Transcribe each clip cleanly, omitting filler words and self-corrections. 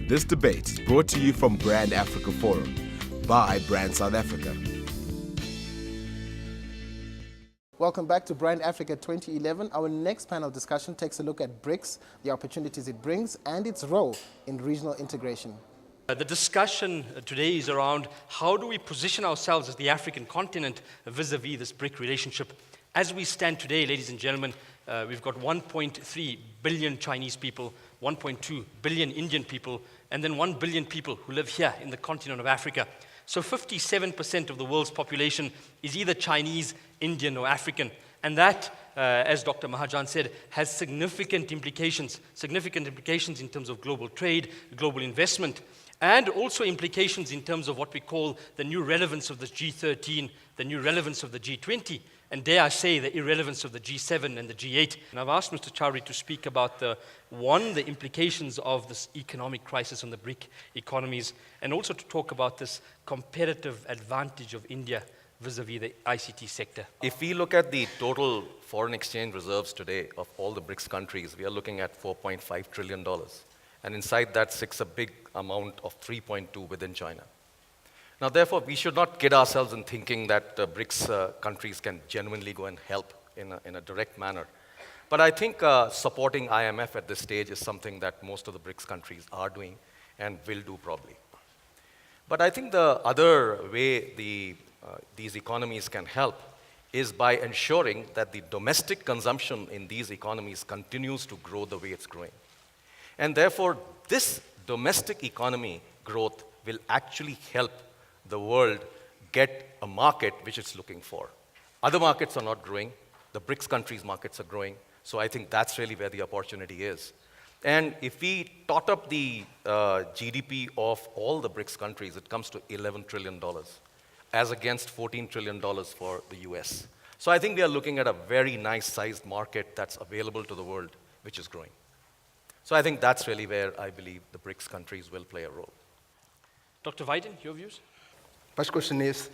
This debate is brought to you from Brand Africa Forum by Brand South Africa. Welcome back to Brics Africa 2011. Our next panel discussion takes a look at BRICS, the opportunities it brings, and its role in regional integration. The discussion today is around how do we position ourselves as the African continent vis-a-vis this BRIC relationship. As we stand today, ladies and gentlemen, we've got 1.3 billion Chinese people, 1.2 billion Indian people, and then 1 billion people who live here in the continent of Africa. So 57% of the world's population is either Chinese, Indian, or African. And that, as Dr. Mahajan said, has significant implications in terms of global trade, global investment, and also implications in terms of what we call the new relevance of the G13, the new relevance of the G20, and dare I say, the irrelevance of the G7 and the G8. And I've asked Mr. Chowdry to speak about the implications of this economic crisis on the BRIC economies, and also to talk about this competitive advantage of India vis-a-vis the ICT sector. If we look at the total foreign exchange reserves today of all the BRICS countries, we are looking at $4.5 trillion. And inside that sits a big amount of 3.2 within China. Now, therefore, we should not kid ourselves in thinking that BRICS countries can genuinely go and help in a direct manner. But I think supporting IMF at this stage is something that most of the BRICS countries are doing and will do probably. But I think the other way these economies can help is by ensuring that the domestic consumption in these economies continues to grow the way it's growing. And therefore, this domestic economy growth will actually help the world get a market which it's looking for. Other markets are not growing. The BRICS countries' markets are growing. So I think that's really where the opportunity is. And if we tot up the GDP of all the BRICS countries, it comes to $11 trillion, as against $14 trillion for the US. So I think we are looking at a very nice-sized market that's available to the world, which is growing. So I think that's really where I believe the BRICS countries will play a role. Dr. Vaidyan, your views? First question is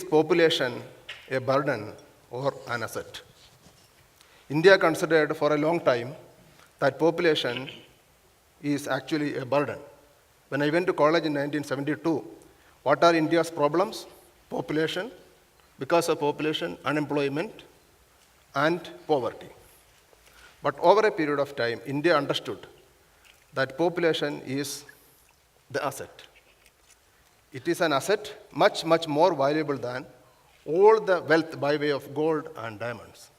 population a burden or an asset? India considered for a long time that population is actually a burden. When I went to college in 1972, what are India's problems? Population, because of population, unemployment, and poverty. But over a period of time, India understood that population is the asset. It is an asset much, much more valuable than all the wealth by way of gold and diamonds.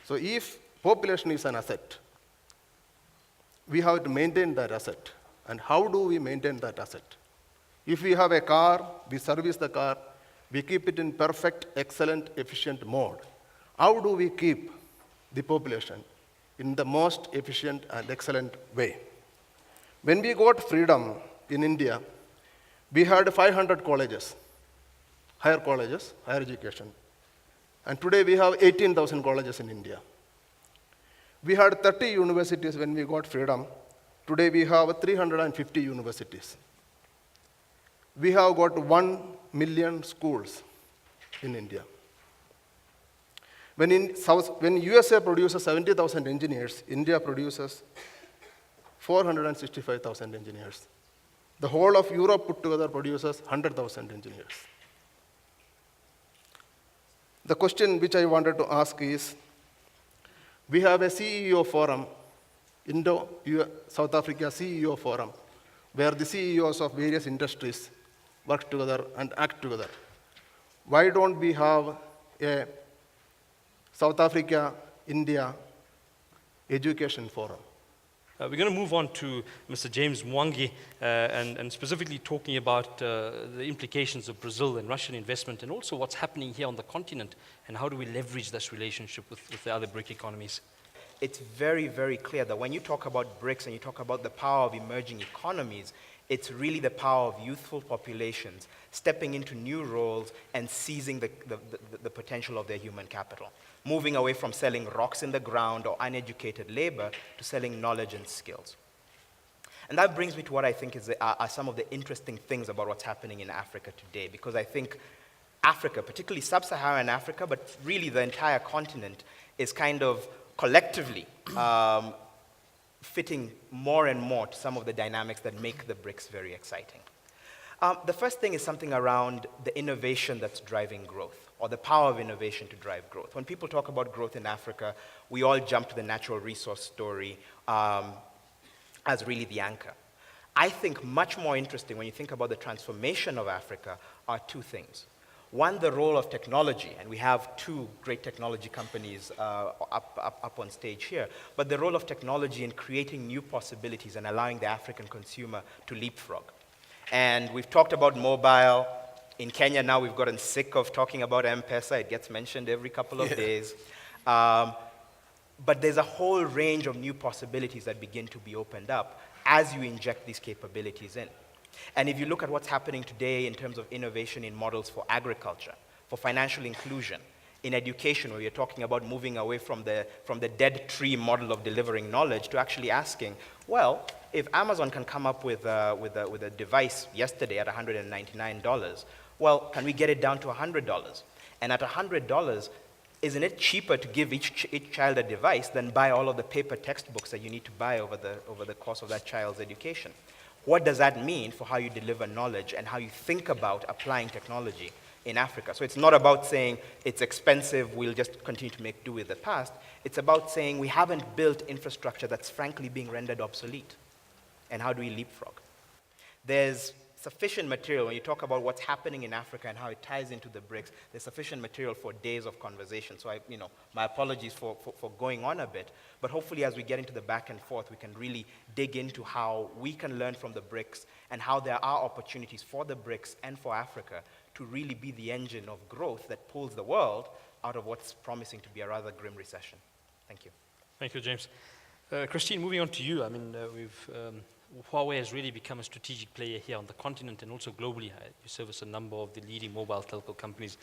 So if population is an asset, we have to maintain that asset. And how do we maintain that asset? If we have a car, we service the car, we keep it in perfect, excellent, efficient mode. How do we keep the population in the most efficient and excellent way? When we got freedom in India, we had 500 colleges, higher education. And today we have 18,000 colleges in India. We had 30 universities when we got freedom. Today we have 350 universities. We have got 1 million schools in India. When USA produces 70,000 engineers, India produces 465,000 engineers. The whole of Europe put together produces 100,000 engineers. The question which I wanted to ask is, we have a CEO forum, Indo-South Africa CEO forum, where the CEOs of various industries work together and act together. Why don't we have a South Africa, India education forum? We're going to move on to Mr. James Mwangi and specifically talking about the implications of Brazil and Russian investment and also what's happening here on the continent and how do we leverage this relationship with the other BRIC economies. It's very, very clear that when you talk about BRICS and you talk about the power of emerging economies, it's really the power of youthful populations stepping into new roles and seizing the potential of their human capital, moving away from selling rocks in the ground or uneducated labor to selling knowledge and skills. And that brings me to what I think are some of the interesting things about what's happening in Africa today, because I think Africa, particularly sub-Saharan Africa, but really the entire continent, is kind of collectively fitting more and more to some of the dynamics that make the BRICS very exciting. The first thing is something around the innovation that's driving growth, or the power of innovation to drive growth. When people talk about growth in Africa, we all jump to the natural resource story as really the anchor. I think much more interesting when you think about the transformation of Africa are two things. One, the role of technology, and we have two great technology companies up on stage here, but the role of technology in creating new possibilities and allowing the African consumer to leapfrog. And we've talked about mobile. In Kenya now, we've gotten sick of talking about M-Pesa. It gets mentioned every couple of days. But there's a whole range of new possibilities that begin to be opened up as you inject these capabilities in. And if you look at what's happening today in terms of innovation in models for agriculture, for financial inclusion, in education, where you're talking about moving away from the dead tree model of delivering knowledge to actually asking, well, if Amazon can come up with a device yesterday at $199, well, can we get it down to $100? And at $100, isn't it cheaper to give each child a device than buy all of the paper textbooks that you need to buy over the course of that child's education? What does that mean for how you deliver knowledge and how you think about applying technology in Africa? So it's not about saying it's expensive, we'll just continue to make do with the past. It's about saying we haven't built infrastructure that's frankly being rendered obsolete. And how do we leapfrog? There's sufficient material, when you talk about what's happening in Africa and how it ties into the BRICS, there's sufficient material for days of conversation. So my apologies for going on a bit, but hopefully as we get into the back and forth, we can really dig into how we can learn from the BRICS and how there are opportunities for the BRICS and for Africa to really be the engine of growth that pulls the world out of what's promising to be a rather grim recession. Thank you. Thank you, James. Christine, moving on to you. I mean, Huawei has really become a strategic player here on the continent and also globally. You service a number of the leading mobile telco companies.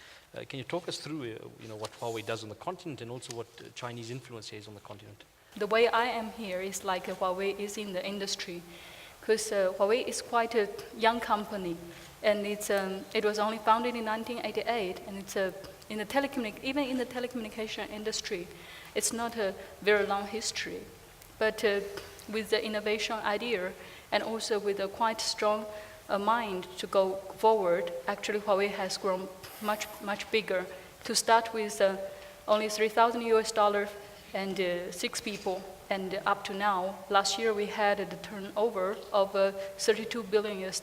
Can you talk us through what Huawei does on the continent and also what Chinese influence here is on the continent? The way I am here is like Huawei is in the industry, because Huawei is quite a young company, and it was only founded in 1988, and it's even in the telecommunication industry, it's not a very long history. But with the innovation idea and also with a quite strong mind to go forward, actually Huawei has grown much bigger. To start with only $3,000 US and 6 people, and up to now, last year we had the turnover of $32 billion US.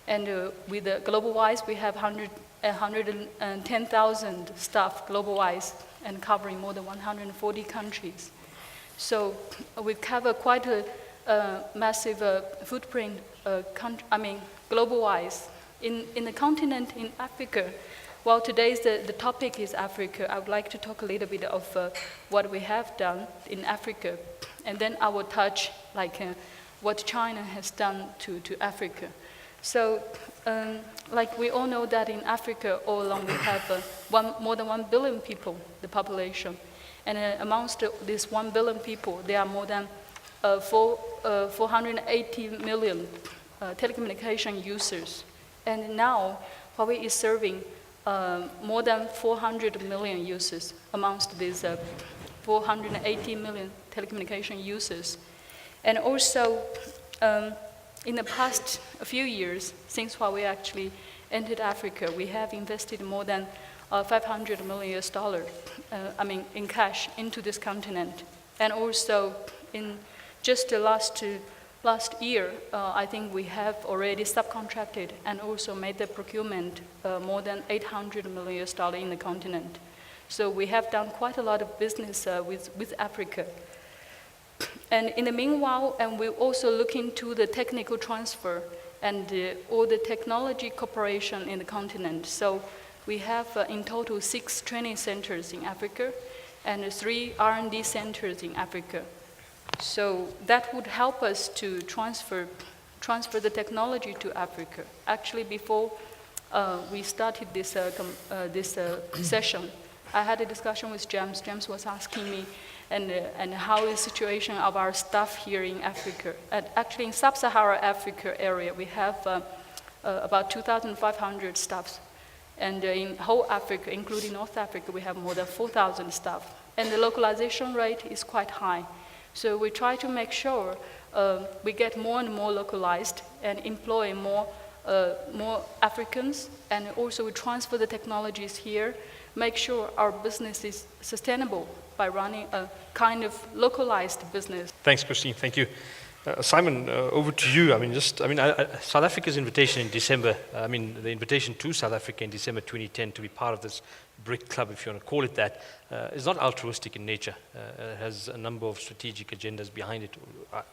And with global-wise, we have 110,000 staff global-wise and covering more than 140 countries. So we cover quite a massive footprint, global-wise. In the continent, in Africa, while today's the topic is Africa, I would like to talk a little bit of what we have done in Africa. And then I will touch what China has done to Africa. So we all know that in Africa, all along we have more than 1 billion people, the population. And amongst these 1 billion people, there are more than 480 million telecommunication users. And now, Huawei is serving more than 400 million users amongst these 480 million telecommunication users. And also, in the past few years, since Huawei actually entered Africa, we have invested more than $500 million in cash into this continent. And also, in just the last year, I think we have already subcontracted and also made the procurement more than $800 million in the continent. So we have done quite a lot of business with Africa. And in the meanwhile, and we also look into the technical transfer and all the technology cooperation in the continent. So we have in total 6 training centers in Africa and 3 R&D centers in Africa. So that would help us to transfer the technology to Africa. Actually, before we started this session, I had a discussion with James. James was asking me and how is the situation of our staff here in Africa. Actually, in sub-Saharan Africa area, we have about 2,500 staffs. And in whole Africa, including North Africa, we have more than 4,000 staff. And the localization rate is quite high. So we try to make sure we get more and more localized and employ more Africans, and also we transfer the technologies here, make sure our business is sustainable by running a kind of localized business. Thanks, Christine. Thank you. Simon, over to you. South Africa's invitation in December, the invitation to South Africa in December 2010 to be part of this BRIC club, if you want to call it that, is not altruistic in nature. It has a number of strategic agendas behind it,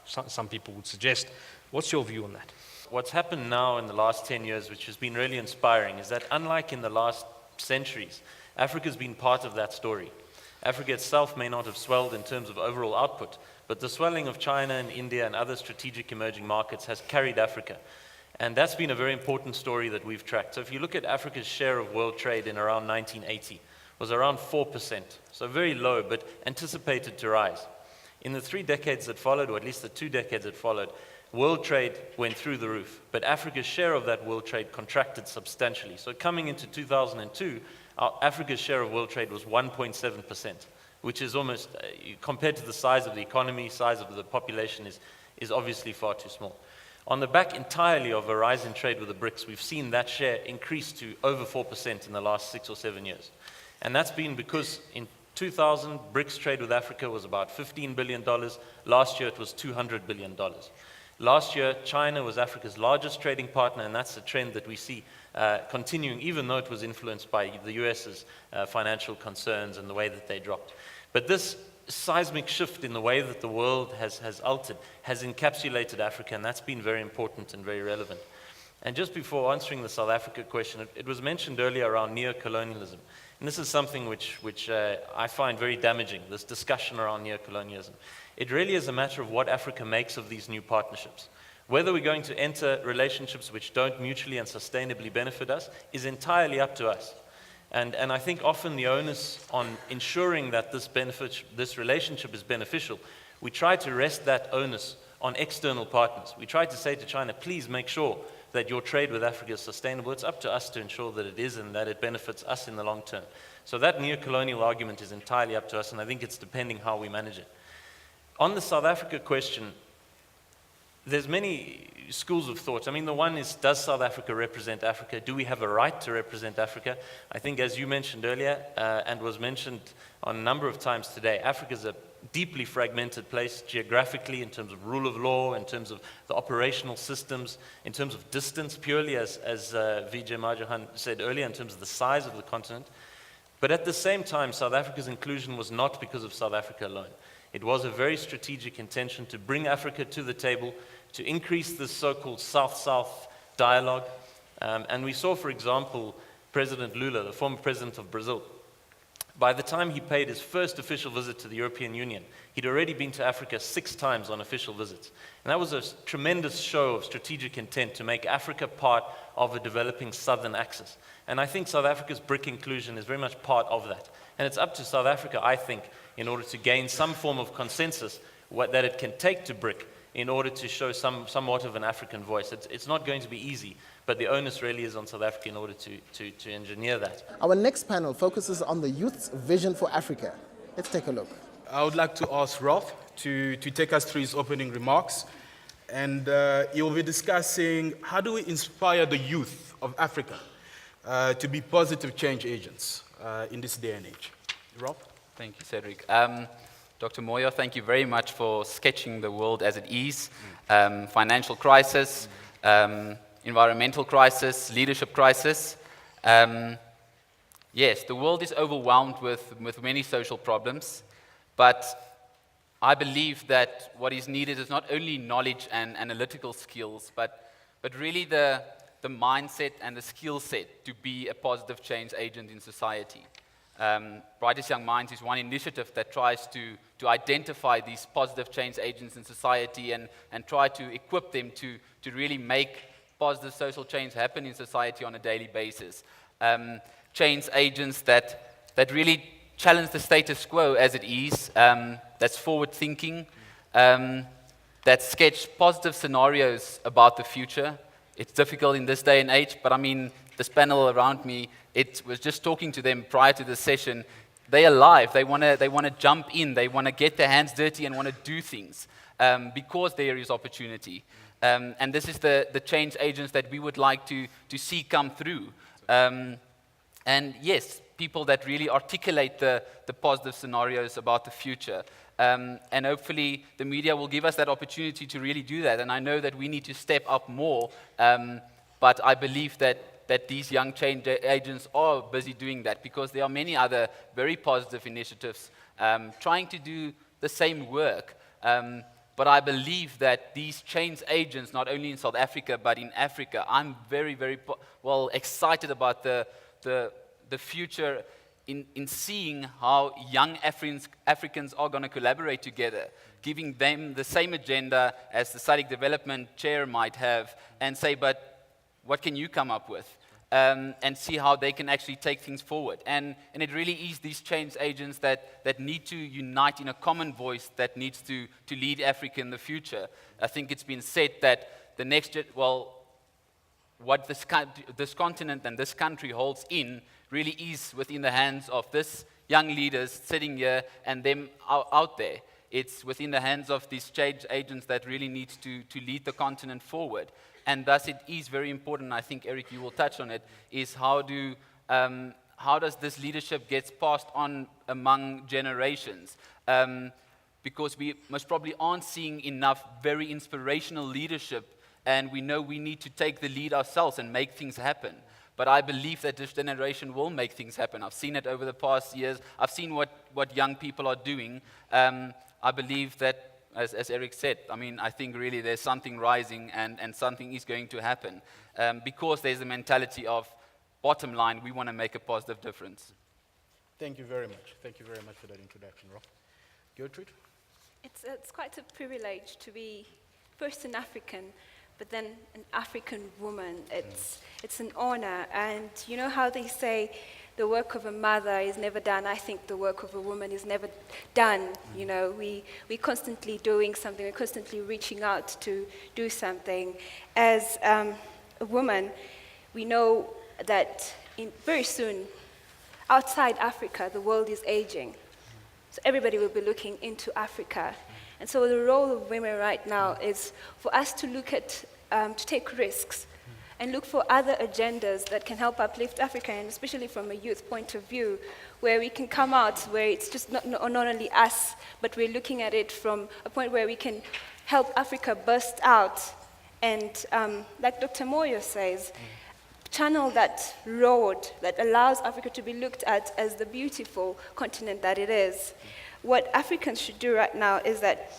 some people would suggest. What's your view on that? What's happened now in the last 10 years, which has been really inspiring, is that unlike in the last centuries, Africa's been part of that story. Africa itself may not have swelled in terms of overall output, but the swelling of China and India and other strategic emerging markets has carried Africa. And that's been a very important story that we've tracked. So if you look at Africa's share of world trade in around 1980, was around 4%, so very low, but anticipated to rise. In the 3 decades that followed, or at least the 2 decades that followed, world trade went through the roof, but Africa's share of that world trade contracted substantially. So coming into 2002, Africa's share of world trade was 1.7%, which is almost, compared to the size of the economy, size of the population, is obviously far too small. On the back entirely of a rise in trade with the BRICS, we've seen that share increase to over 4% in the last 6 or 7 years. And that's been because in 2000, BRICS trade with Africa was about $15 billion. Last year, it was $200 billion. Last year, China was Africa's largest trading partner, and that's a trend that we see continuing, even though it was influenced by the US's financial concerns and the way that they dropped. But this seismic shift in the way that the world has altered has encapsulated Africa, and that's been very important and very relevant. And just before answering the South Africa question, it was mentioned earlier around neo-colonialism. And this is something which I find very damaging, this discussion around neo-colonialism. It really is a matter of what Africa makes of these new partnerships. Whether we're going to enter relationships which don't mutually and sustainably benefit us is entirely up to us. And I think often the onus on ensuring that this relationship is beneficial, we try to rest that onus on external partners. We try to say to China, please make sure that your trade with Africa is sustainable. It's up to us to ensure that it is and that it benefits us in the long term. So that neo-colonial argument is entirely up to us, and I think it's depending how we manage it. On the South Africa question, there's many schools of thought. The one is, does South Africa represent Africa? Do we have a right to represent Africa? I think, as you mentioned earlier, and was mentioned on a number of times today, Africa is a deeply fragmented place geographically, in terms of rule of law, in terms of the operational systems, in terms of distance, purely as Vijay Majahan said earlier, in terms of the size of the continent. But at the same time, South Africa's inclusion was not because of South Africa alone. It was a very strategic intention to bring Africa to the table, to increase this so-called South-South dialogue. And we saw, for example, President Lula, the former president of Brazil. By the time he paid his first official visit to the European Union, he'd already been to Africa 6 times on official visits. And that was a tremendous show of strategic intent to make Africa part of a developing southern axis. And I think South Africa's BRIC inclusion is very much part of that. And it's up to South Africa, I think, in order to gain some form of consensus that it can take to BRIC in order to show somewhat of an African voice. It's not going to be easy, but the onus really is on South Africa in order to engineer that. Our next panel focuses on the youth's vision for Africa. Let's take a look. I would like to ask Rolf to take us through his opening remarks. And he will be discussing how do we inspire the youth of Africa to be positive change agents in this day and age. Rolf? Thank you, Cedric. Dr. Moyo, thank you very much for sketching the world as it is. Financial crisis, environmental crisis, leadership crisis. Yes, the world is overwhelmed with many social problems, but I believe that what is needed is not only knowledge and analytical skills, but really the mindset and the skill set to be a positive change agent in society. Brightest Young Minds is one initiative that tries to identify these positive change agents in society and try to equip them to really make positive social change happen in society on a daily basis. Change agents that really challenge the status quo as it is, that's forward thinking, that sketch positive scenarios about the future. It's difficult in this day and age, but this panel around me, it was just talking to them prior to this session. they're alive. They want to jump in. They want to get their hands dirty and want to do things because there is opportunity. And this is the change agents that we would like to see come through. And yes, people that really articulate the positive scenarios about the future. And hopefully the media will give us that opportunity to really do that. And I know that we need to step up more, but I believe that these young change agents are busy doing that, because there are many other very positive initiatives trying to do the same work. But I believe that these change agents, not only in South Africa, but in Africa, I'm very, very excited about the future in seeing how young Africans are going to collaborate together, giving them the same agenda as the SADC development chair might have, and say, but what can you come up with? And see how they can actually take things forward. And it really is these change agents that need to unite in a common voice that needs to lead Africa in the future. I think it's been said that the next, what this continent and this country holds in really is within the hands of this young leaders sitting here and them out there. It's within the hands of these change agents that really needs to lead the continent forward. And thus it is very important, I think, Eric, you will touch on it, is how does this leadership get passed on among generations? Because we most probably aren't seeing enough very inspirational leadership, and we know we need to take the lead ourselves and make things happen. But I believe that this generation will make things happen. I've seen it over the past years. I've seen what young people are doing. I believe that, as Eric said, I think really there's something rising and something is going to happen because there's a mentality of, bottom line, we want to make a positive difference. Thank you very much. Thank you very much for that introduction, Rob. Gertrude? It's quite a privilege to be first an African, but then an African woman. It's an honor. And you know how they say, the work of a mother is never done. I think the work of a woman is never done. You know, we're constantly doing something. We're constantly reaching out to do something. As a woman, we know that very soon, outside Africa, the world is aging. So everybody will be looking into Africa. And so the role of women right now is for us to look at, to take risks, and look for other agendas that can help uplift Africa, and especially from a youth point of view, where we can come out, where it's just not only us, but we're looking at it from a point where we can help Africa burst out, and like Dr. Moyo says, channel that road that allows Africa to be looked at as the beautiful continent that it is. What Africans should do right now is that,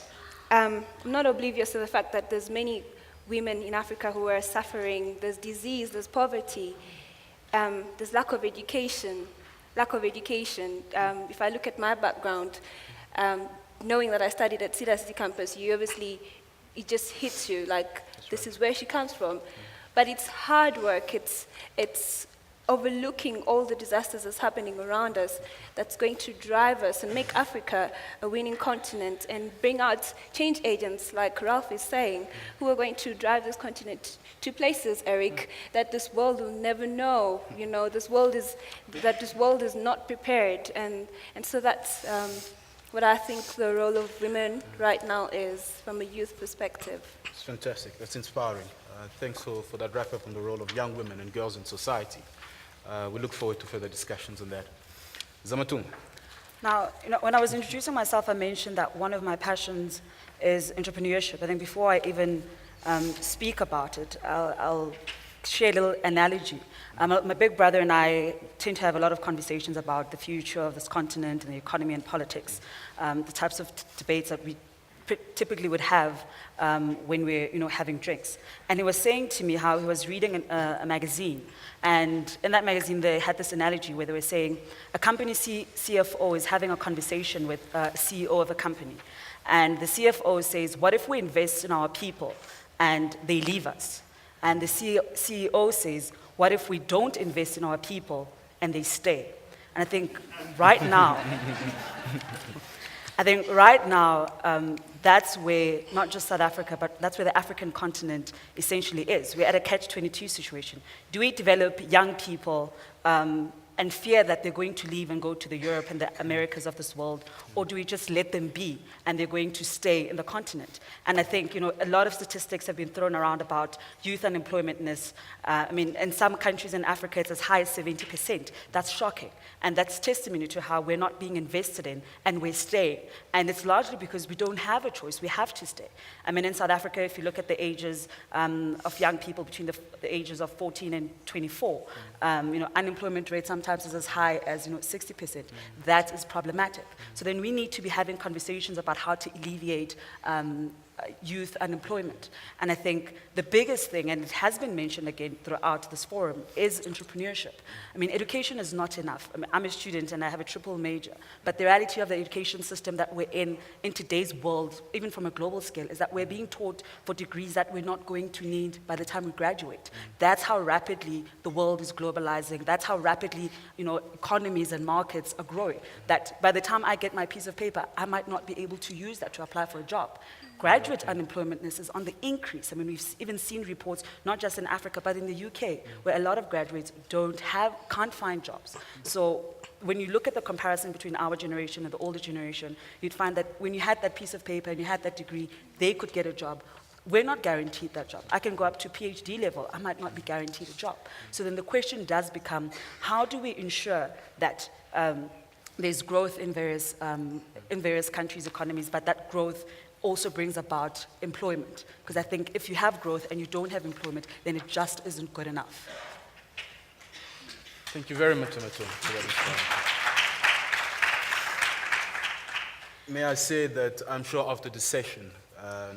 I'm not oblivious to the fact that there's many women in Africa who are suffering. There's disease, there's poverty, there's lack of education. If I look at my background, knowing that I studied at Cedar City campus, it just hits you, like, this is where she comes from. But it's hard work, it's overlooking all the disasters that's happening around us that's going to drive us and make Africa a winning continent and bring out change agents, like Ralph is saying, who are going to drive this continent to places, Eric, that this world will never know. You know, this world is not prepared. And so that's what I think the role of women right now is from a youth perspective. It's fantastic. That's inspiring. Thanks for that wrap-up on the role of young women and girls in society. We look forward to further discussions on that. Zamatung. Now, when I was introducing myself, I mentioned that one of my passions is entrepreneurship. I think before I even speak about it, I'll share a little analogy. My big brother and I tend to have a lot of conversations about the future of this continent and the economy and politics, the types of debates that we typically would have when we're having drinks. And he was saying to me how he was reading a magazine, and in that magazine they had this analogy where they were saying a company CFO is having a conversation with a CEO of a company, and the CFO says, what if we invest in our people and they leave us? And the CEO says, what if we don't invest in our people and they stay? And I think right now, that's where, not just South Africa, but that's where the African continent essentially is. We're at a catch-22 situation. Do we develop young people and fear that they're going to leave and go to the Europe and the Americas of this world, or do we just let them be and they're going to stay in the continent? And I think, a lot of statistics have been thrown around about youth unemploymentness. In some countries in Africa, it's as high as 70%. That's shocking. And that's testimony to how we're not being invested in and we're staying. And it's largely because we don't have a choice. We have to stay. In South Africa, if you look at the ages of young people between the ages of 14 and 24, unemployment rate sometimes is as high as 60%. That is problematic. So then we need to be having conversations about how to alleviate youth unemployment. And I think the biggest thing, and it has been mentioned again throughout this forum, is entrepreneurship. Education is not enough. I'm a student and I have a triple major, but the reality of the education system that we're in today's world, even from a global scale, is that we're being taught for degrees that we're not going to need by the time we graduate. That's how rapidly the world is globalizing. That's how rapidly, economies and markets are growing. That by the time I get my piece of paper, I might not be able to use that to apply for a job. Graduate unemploymentness is on the increase. We've even seen reports, not just in Africa, but in the UK, where a lot of graduates can't find jobs. So when you look at the comparison between our generation and the older generation, you'd find that when you had that piece of paper and you had that degree, they could get a job. We're not guaranteed that job. I can go up to PhD level. I might not be guaranteed a job. So then the question does become, how do we ensure that there's growth in various countries' economies, but that growth also brings about employment? Because I think if you have growth and you don't have employment, then it just isn't good enough. Thank you very much, Amato, for that response. May I say that I'm sure after the session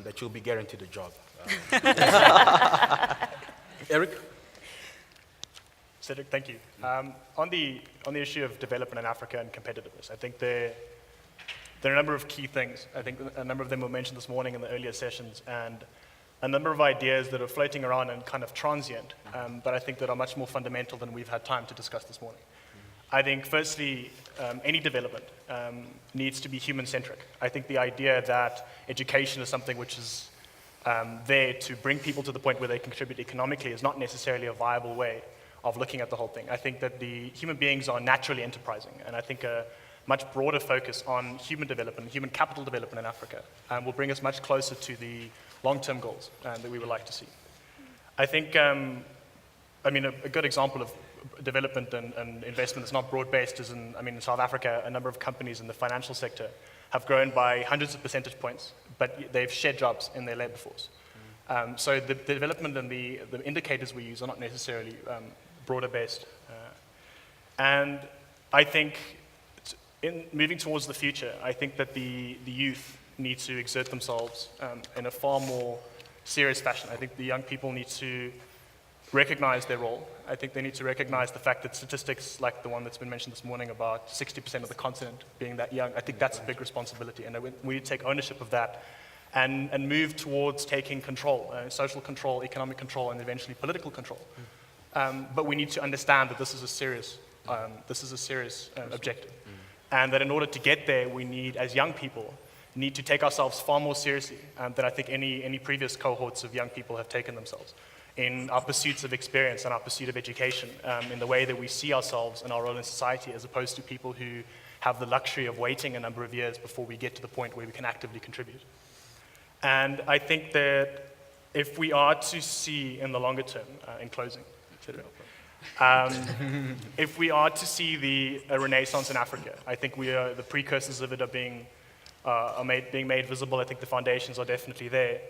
that you'll be guaranteed a job. Eric? Cedric, thank you. On the issue of development in Africa and competitiveness, I think there are a number of key things. I think a number of them were mentioned this morning in the earlier sessions, and a number of ideas that are floating around and kind of transient, but I think that are much more fundamental than we've had time to discuss this morning. I think, firstly, any development needs to be human-centric. I think the idea that education is something which is there to bring people to the point where they can contribute economically is not necessarily a viable way of looking at the whole thing. I think that the human beings are naturally enterprising, and I think a much broader focus on human development, human capital development in Africa will bring us much closer to the long-term goals that we would like to see. I think, a good example of development and investment that's not broad-based is in South Africa, a number of companies in the financial sector have grown by hundreds of percentage points, but they've shed jobs in their labor force. So the development and the indicators we use are not necessarily broader-based. And I think in moving towards the future, I think that the youth need to exert themselves in a far more serious fashion. I think the young people need to recognize their role. I think they need to recognize the fact that statistics like the one that's been mentioned this morning about 60% of the continent being that young, I think that's a big responsibility, and we need to take ownership of that and move towards taking control, social control, economic control, and eventually political control. But we need to understand that this is a serious objective. And that in order to get there, we need, as young people, need to take ourselves far more seriously than I think any previous cohorts of young people have taken themselves in our pursuits of experience and our pursuit of education, in the way that we see ourselves and our role in society, as opposed to people who have the luxury of waiting a number of years before we get to the point where we can actively contribute. And I think that if we are to see in the longer term, in closing, if we are to see a renaissance in Africa, I think the precursors of it are being made visible. I think the foundations are definitely there.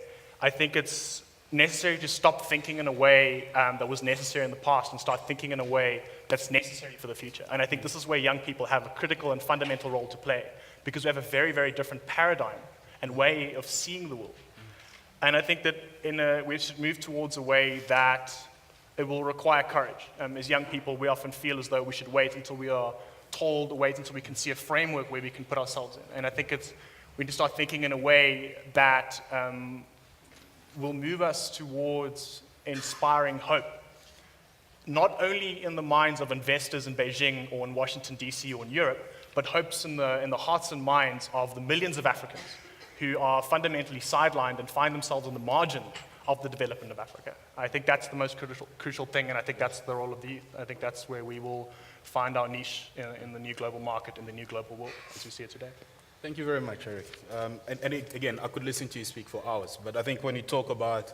I think it's necessary to stop thinking in a way that was necessary in the past and start thinking in a way that's necessary for the future. And I think this is where young people have a critical and fundamental role to play, because we have a very, very different paradigm and way of seeing the world. And I think that we should move towards a way that it will require courage. As young people, we often feel as though we should wait until we are told, wait until we can see a framework where we can put ourselves in. And I think we need to start thinking in a way that will move us towards inspiring hope, not only in the minds of investors in Beijing or in Washington, D.C. or in Europe, but hopes in the hearts and minds of the millions of Africans who are fundamentally sidelined and find themselves on the margin of the development of Africa. I think that's the most crucial thing, and I think that's the role of the youth. I think that's where we will find our niche in the new global market, in the new global world, as we see it today. Thank you very much, Eric. Again, I could listen to you speak for hours, but I think when you talk about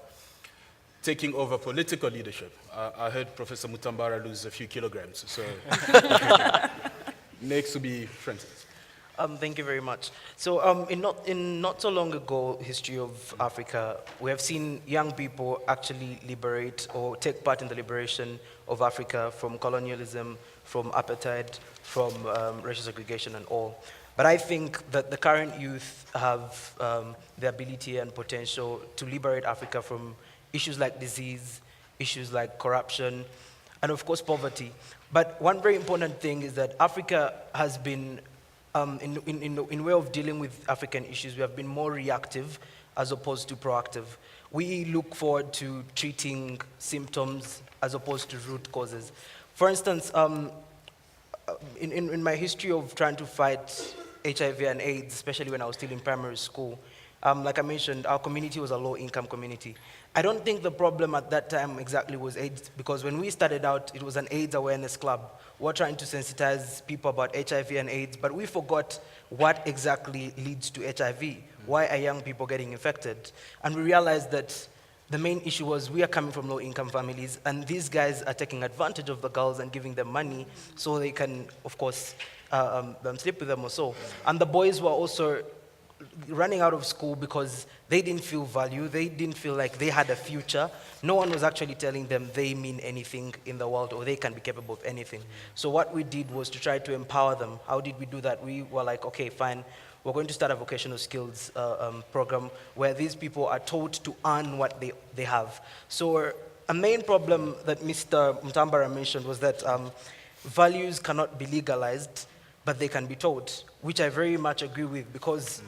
taking over political leadership, I heard Professor Mutambara lose a few kilograms, so next will be Francis. Thank you very much. So in not so long ago history of Africa, we have seen young people actually liberate or take part in the liberation of Africa from colonialism, from apartheid, from racial segregation and all. But I think that the current youth have the ability and potential to liberate Africa from issues like disease, issues like corruption, and of course poverty. But one very important thing is that Africa has been, in way of dealing with African issues, we have been more reactive as opposed to proactive. We look forward to treating symptoms as opposed to root causes. For instance, in my history of trying to fight HIV and AIDS, especially when I was still in primary school, like I mentioned, our community was a low-income community. I don't think the problem at that time exactly was AIDS, because when we started out, it was an AIDS awareness club. We were trying to sensitize people about HIV and AIDS, but we forgot what exactly leads to HIV. Why are young people getting infected? And we realized that the main issue was we are coming from low-income families, and these guys are taking advantage of the girls and giving them money so they can, of course, sleep with them or so. And the boys were also running out of school because they didn't feel value, they didn't feel like they had a future. No one was actually telling them they mean anything in the world or they can be capable of anything. So what we did was to try to empower them. How did we do that? We were like, okay, fine, we're going to start a vocational skills program where these people are taught to earn what they have. So a main problem that Mr. Mutambara mentioned was that values cannot be legalized, but they can be taught, which I very much agree with, because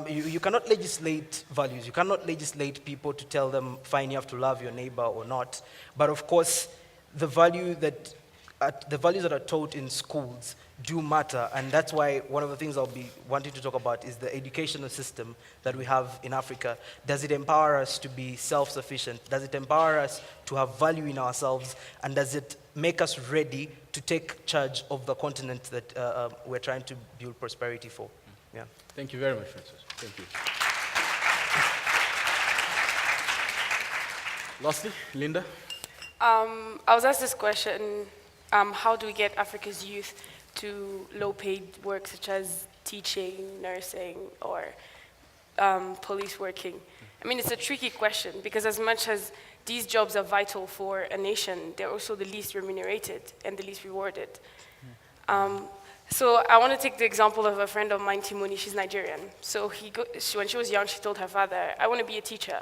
you cannot legislate values. You cannot legislate people to tell them, fine, you have to love your neighbor or not. But of course, the values that are taught in schools do matter, and that's why one of the things I'll be wanting to talk about is the educational system that we have in Africa. Does it empower us to be self-sufficient? Does it empower us to have value in ourselves? And does it make us ready to take charge of the continent that we're trying to build prosperity for? Yeah. Thank you very much, Francis. Thank you. Lastly, Linda. I was asked this question, how do we get Africa's youth to low-paid work such as teaching, nursing, or police working? I mean, it's a tricky question because as much as these jobs are vital for a nation, they're also the least remunerated and the least rewarded. So I want to take the example of a friend of mine, Timoni. She's Nigerian. So when she was young, she told her father, I want to be a teacher.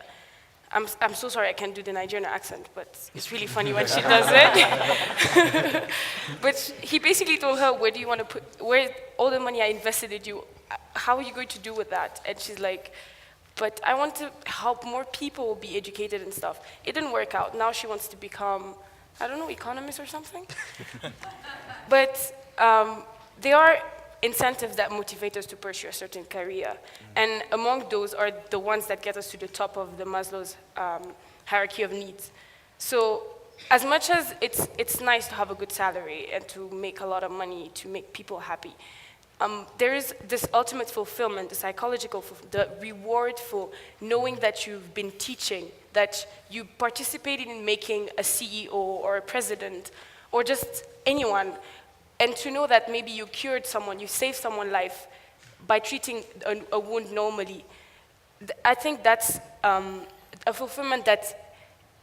I'm so sorry I can't do the Nigerian accent, but it's really funny when she does it. But he basically told her, where do you want to put, where all the money I invested in you, how are you going to do with that? And she's like, but I want to help more people be educated and stuff. It didn't work out. Now she wants to become, I don't know, economist or something? But there are incentives that motivate us to pursue a certain career. And among those are the ones that get us to the top of the Maslow's hierarchy of needs. So as much as it's nice to have a good salary and to make a lot of money to make people happy, there is this ultimate fulfillment, the psychological fulfillment, the reward for knowing that you've been teaching, that you participated in making a CEO or a president, or just anyone, and to know that maybe you cured someone, you saved someone's life by treating a wound normally. I think that's a fulfillment that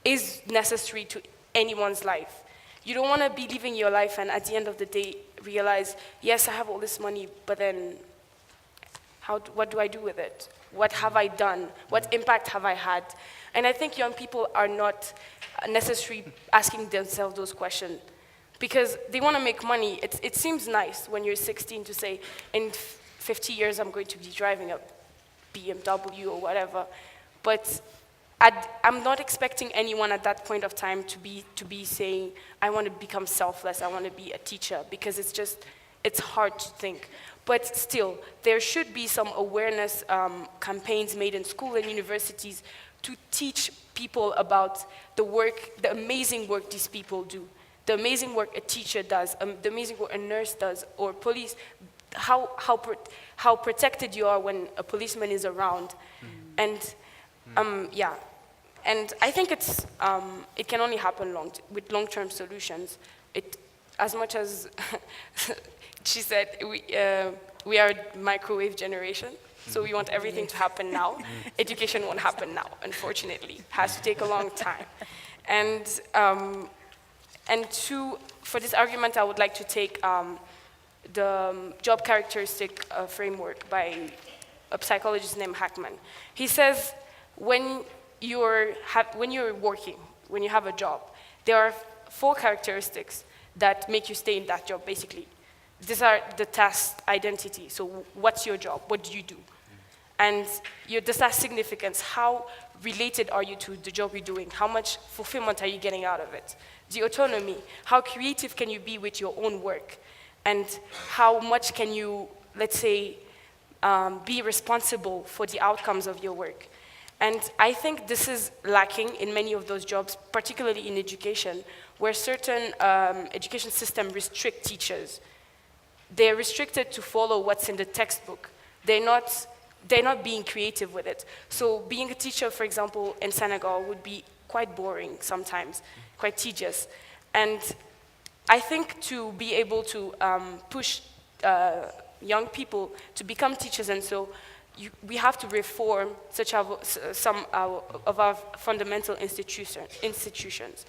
is necessary to anyone's life. You don't want to be living your life and at the end of the day realize, yes, I have all this money, but then what do I do with it? What have I done? What impact have I had? And I think young people are not necessarily asking themselves those questions because they want to make money. It seems nice when you're 16 to say, in 50 years I'm going to be driving a BMW or whatever, but I'm not expecting anyone at that point of time to be saying, I want to become selfless, I want to be a teacher, because it's hard to think. But still, there should be some awareness campaigns made in school and universities to teach people about the work, the amazing work these people do, the amazing work a teacher does, the amazing work a nurse does, or police, how protected you are when a policeman is around. And yeah, and I think it can only happen with long-term solutions. As much as she said, we are a microwave generation, so we want everything to happen now. Education won't happen now, unfortunately. It has to take a long time. And for this argument, I would like to take the job characteristic framework by a psychologist named Hackman. He says, when you're working, when you have a job, there are 4 characteristics that make you stay in that job, basically. These are the task identity. So what's your job? What do you do? And the task significance. How related are you to the job you're doing? How much fulfillment are you getting out of it? The autonomy. How creative can you be with your own work? And how much can you, let's say, be responsible for the outcomes of your work? And I think this is lacking in many of those jobs, particularly in education, where certain education systems restrict teachers. They're restricted to follow what's in the textbook. They're not being creative with it. So being a teacher, for example, in Senegal would be quite boring sometimes, quite tedious. And I think to be able to push young people to become teachers, and so we have to reform some of our fundamental institutions.